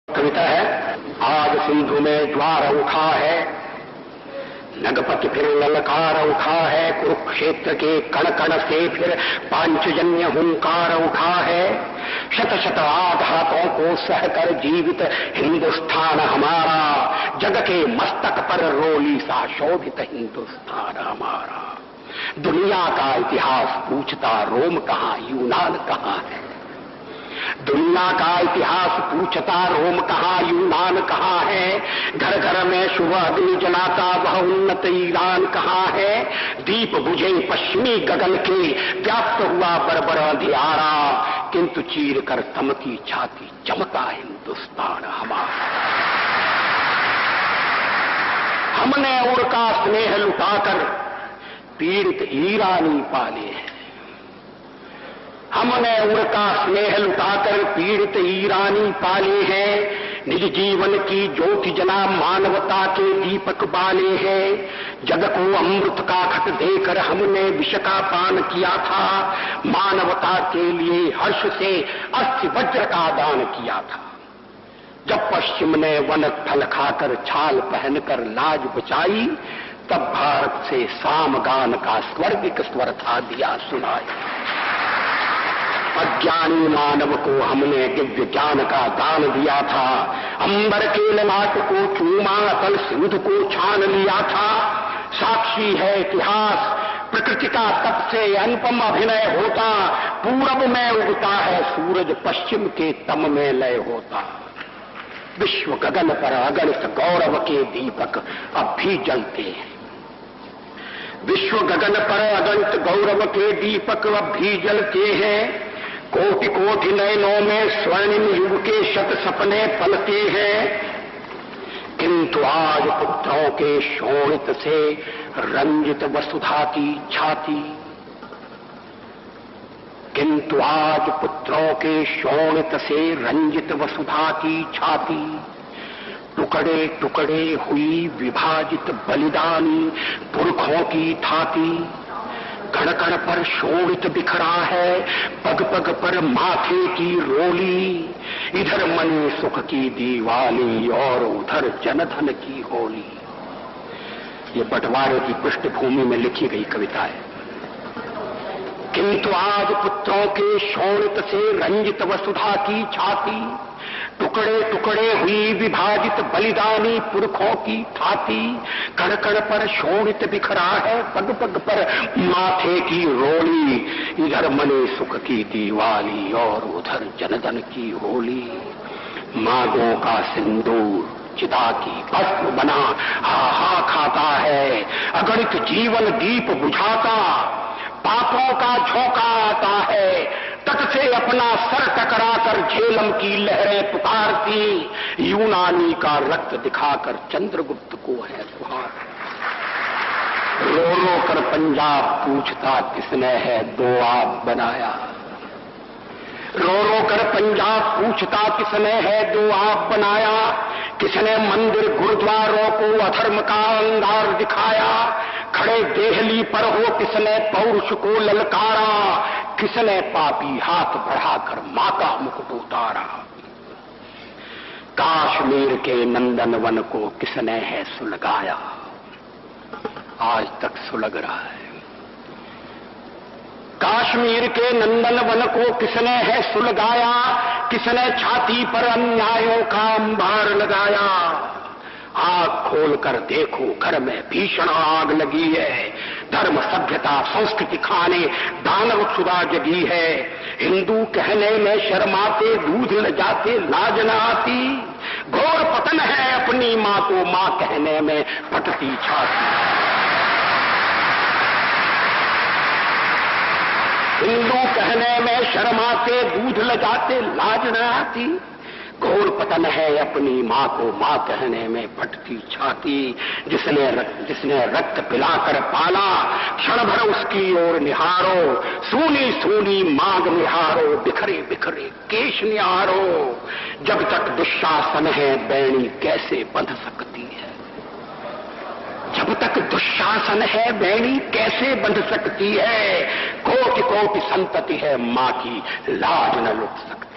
कविता है। आज सिंधु में ज्वार उठा है, नगपति फिर ललकार उठा है, कुरुक्षेत्र के कण कण से फिर पांचजन्य हुंकार उठा है। शत शत आघातों को सहकर जीवित हिंदुस्तान हमारा, जग के मस्तक पर रोली सा शोभित हिंदुस्तान हमारा। दुनिया का इतिहास पूछता रोम कहां, यूनान कहां है। दुनिया का इतिहास पूछता रोम कहां, यूनान कहां है। घर घर में शुभ अग्नि जलाता वह उन्नत ईरान कहां है। दीप बुझे पश्चिमी गगन के, व्याप्त हुआ बरबर अंधियारा, किंतु चीर कर तमकी छाती चमका हिंदुस्तान हमारा। हमने उनका स्नेह लुटाकर पीड़ित ईरानी पाले हैं। हमने उनका स्नेह लुटाकर पीड़ित ईरानी पाले हैं। निज जीवन की ज्योति जना मानवता के दीपक बाले हैं। जग को अमृत का घट देकर हमने विष का पान किया था। मानवता के लिए हर्ष से अस्थि वज्र का दान किया था। जब पश्चिम ने वन फल खाकर छाल पहनकर लाज बचाई, तब भारत से सामगान का स्वर्गिक स्वर था दिया सुनाई। अज्ञानी मानव को हमने दिव्य ज्ञान का दान दिया था। अंबर के ललाट को चूमा, तल सिंधु को छान लिया था। साक्षी है इतिहास प्रकृति का तप से अनुपम अभिनय होता। पूरब में उगता है सूरज, पश्चिम के तम में लय होता। विश्व गगन पर अगणित गौरव के दीपक अब भी जलते हैं। विश्व गगन पर अगणित गौरव के दीपक अब भी जलते हैं। कोटि कोटि नयनों में स्वर्णिम युग के शत सपने पलते हैं। किंतु आज पुत्रों के शोणित से रंजित वसुधा की छाती, किंतु आज पुत्रों के शोणित से रंजित वसुधा की छाती। टुकड़े टुकड़े हुई विभाजित बलिदानी पुरखों की थाती। कण कण पर शोणित बिखरा है, पग पग पर माथे की रोली। इधर मनी सुख की दीवाली और उधर जनधन की होली। ये बंटवारे की पृष्ठभूमि में लिखी गई कविता है। किंतु आज पुत्रों के शोणित से रंजित वसुधा की छाती। टुकड़े टुकड़े हुई विभाजित बलिदानी पुरखों की थाती। कण कण पर शोणित बिखरा है, पग पग पर माथे की रोली। इधर मने सुख की दीवाली और उधर जनधन की होली। मांगों का सिंदूर चिता की भस्म बना हा हा खाता है। अगणित जीवन दीप बुझाता, पापों का झोंका आता है। तट से अपना सर टकराकर झेलम की लहरें पुकारती। यूनानी का रक्त दिखाकर चंद्रगुप्त को है सुहार। रो रो कर पंजाब पूछता किसने है दो आप बनाया। रो रो कर पंजाब पूछता किसने है दो आप बनाया। किसने मंदिर गुरुद्वारों को अधर्म का अंगार दिखाया। खड़े देहली पर हो किसने पौरुष को ललकारा। किसने पापी हाथ बढ़ाकर मां का मुकुट उतारा। काश्मीर के नंदनवन को किसने है सुलगाया। आज तक सुलग रहा है। कश्मीर के नंदनवन को किसने है सुलगाया। किसने छाती पर अन्यायों का अंबार लगाया। आग खोलकर देखो घर में भीषण आग लगी है। धर्म सभ्यता संस्कृति खाने दानव क्षुधा जगी है। हिंदू कहने में शर्माते दूध ल जाते लाज न आती। घोर पतन है अपनी मां को मां कहने में फटती छाती। हिंदू कहने में शर्माते दूध ल जाते लाज न आती। घोर पतन है अपनी मां को मां कहने में फटती छाती। जिसने रक्त पिलाकर पाला, क्षण भर उसकी ओर निहारो। सूनी सूनी मांग निहारो, बिखरे बिखरे केश निहारो। जब तक दुशासन है बैणी कैसे बंध सकती है। जब तक दुशासन है बैणी कैसे बंध सकती है। कोटि कोटि संतति है मां की लाज न लुट सकती।